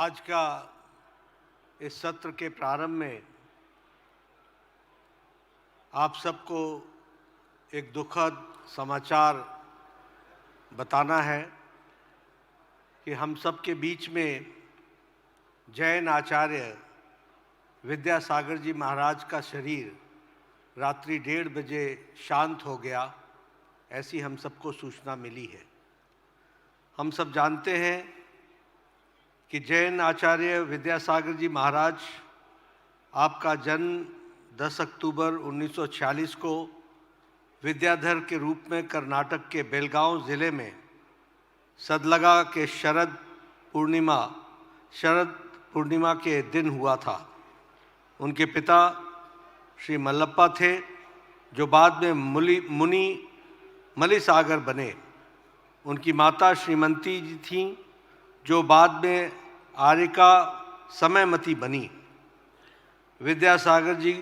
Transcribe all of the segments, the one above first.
आज का इस सत्र के प्रारंभ में आप सबको एक दुखद समाचार बताना है कि हम सबके बीच में जैन आचार्य विद्यासागर जी महाराज का शरीर रात्रि 1:30 बजे शांत हो गया, ऐसी हम सबको सूचना मिली है। हम सब जानते हैं कि जैन आचार्य विद्यासागर जी महाराज, आपका जन्म 10 अक्टूबर 1946 को विद्याधर के रूप में कर्नाटक के बेलगांव ज़िले में सदलगा के शरद पूर्णिमा के दिन हुआ था। उनके पिता श्री मल्लप्पा थे, जो बाद में मुनि मलिसागर बने। उनकी माता श्रीमती जी थीं, जो बाद में आर्यका समयमती बनी। विद्यासागर जी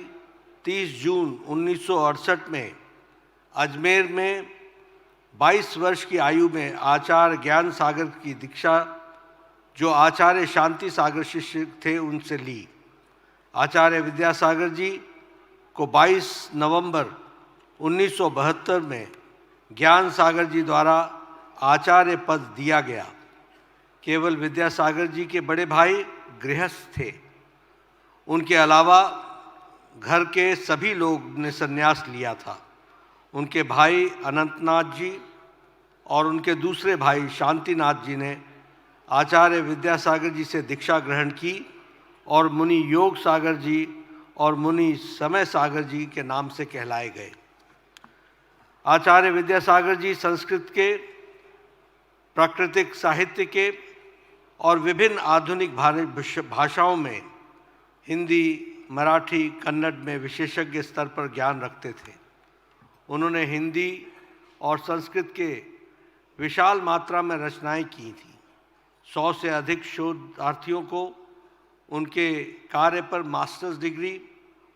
30 जून 1968 में अजमेर में 22 वर्ष की आयु में आचार्य ज्ञान सागर की दीक्षा, जो आचार्य शांति सागर शिष्य थे, उनसे ली। आचार्य विद्यासागर जी को 22 नवंबर 1972 में ज्ञान सागर जी द्वारा आचार्य पद दिया गया। केवल विद्यासागर जी के बड़े भाई गृहस्थ थे। उनके अलावा घर के सभी लोग ने संन्यास लिया था। उनके भाई अनंतनाथ जी और उनके दूसरे भाई शांतिनाथ जी ने आचार्य विद्यासागर जी से दीक्षा ग्रहण की और मुनि योग सागर जी और मुनि समय सागर जी के नाम से कहलाए गए। आचार्य विद्यासागर जी संस्कृत के, प्राकृतिक साहित्य के और विभिन्न आधुनिक भाषाओं में हिंदी, मराठी, कन्नड़ में विशेषज्ञ स्तर पर ज्ञान रखते थे। उन्होंने हिंदी और संस्कृत के विशाल मात्रा में रचनाएं की थीं। 100 से अधिक शोधार्थियों को उनके कार्य पर मास्टर्स डिग्री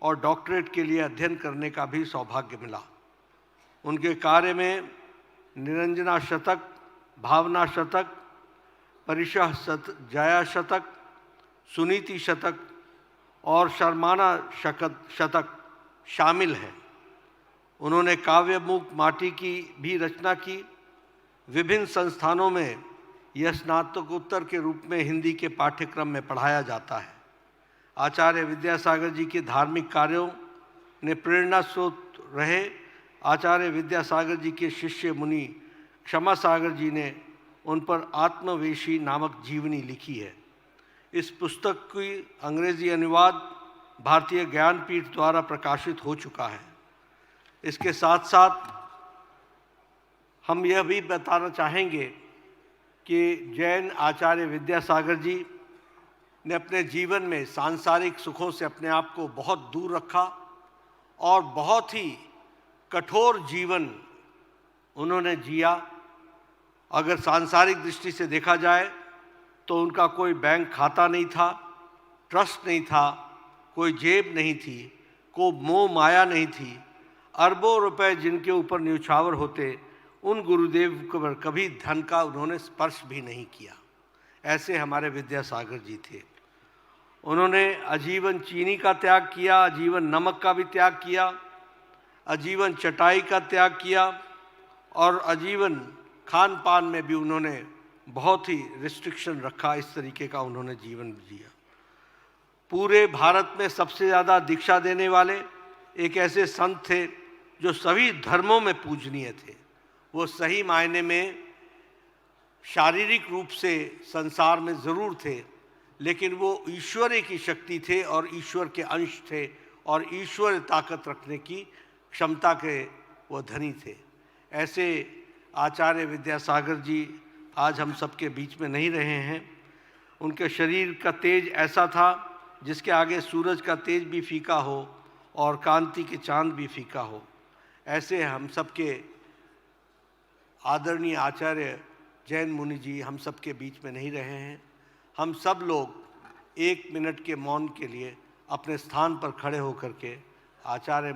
और डॉक्टरेट के लिए अध्ययन करने का भी सौभाग्य मिला। उनके कार्य में निरंजना शतक, भावना शतक, परिशः जया शतक, सुनीति शतक और शर्माना शतक शामिल हैं। उन्होंने काव्यमुख माटी की भी रचना की। विभिन्न संस्थानों में यह स्नातकोत्तर के रूप में हिंदी के पाठ्यक्रम में पढ़ाया जाता है। आचार्य विद्यासागर जी के धार्मिक कार्यों ने प्रेरणा स्रोत रहे। आचार्य विद्यासागर जी के शिष्य मुनि क्षमा सागर जी ने उन पर आत्मवेशी नामक जीवनी लिखी है। इस पुस्तक की अंग्रेजी अनुवाद भारतीय ज्ञानपीठ द्वारा प्रकाशित हो चुका है। इसके साथ साथ हम यह भी बताना चाहेंगे कि जैन आचार्य विद्यासागर जी ने अपने जीवन में सांसारिक सुखों से अपने आप को बहुत दूर रखा और बहुत ही कठोर जीवन उन्होंने जिया। अगर सांसारिक दृष्टि से देखा जाए तो उनका कोई बैंक खाता नहीं था, ट्रस्ट नहीं था, कोई जेब नहीं थी, कोई मोह माया नहीं थी। अरबों रुपए जिनके ऊपर न्यौछावर होते, उन गुरुदेव पर कभी धन का उन्होंने स्पर्श भी नहीं किया। ऐसे हमारे विद्यासागर जी थे। उन्होंने आजीवन चीनी का त्याग किया, आजीवन नमक का भी त्याग किया, आजीवन चटाई का त्याग किया और आजीवन खान पान में भी उन्होंने बहुत ही रिस्ट्रिक्शन रखा। इस तरीके का उन्होंने जीवन जिया। पूरे भारत में सबसे ज़्यादा दीक्षा देने वाले एक ऐसे संत थे जो सभी धर्मों में पूजनीय थे। वो सही मायने में शारीरिक रूप से संसार में ज़रूर थे, लेकिन वो ईश्वर की शक्ति थे और ईश्वर के अंश थे और ईश्वर ताकत रखने की क्षमता के वो धनी थे। ऐसे आचार्य विद्यासागर जी आज हम सबके बीच में नहीं रहे हैं। उनके शरीर का तेज ऐसा था जिसके आगे सूरज का तेज भी फीका हो और कांति के चांद भी फीका हो। ऐसे हम सबके आदरणीय आचार्य जैन मुनि जी हम सबके बीच में नहीं रहे हैं। हम सब लोग 1 मिनट के मौन के लिए अपने स्थान पर खड़े होकर के आचार्य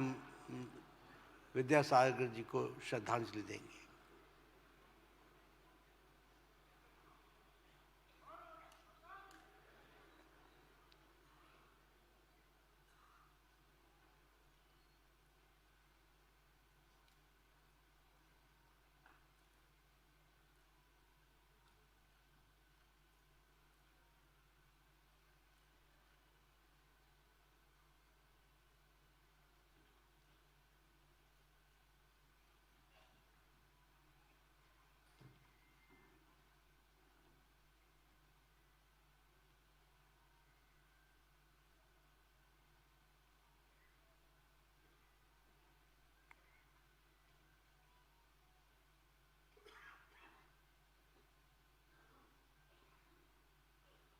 विद्यासागर जी को श्रद्धांजलि देंगे।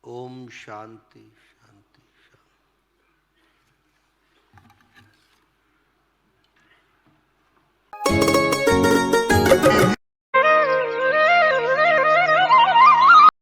ओम शांति।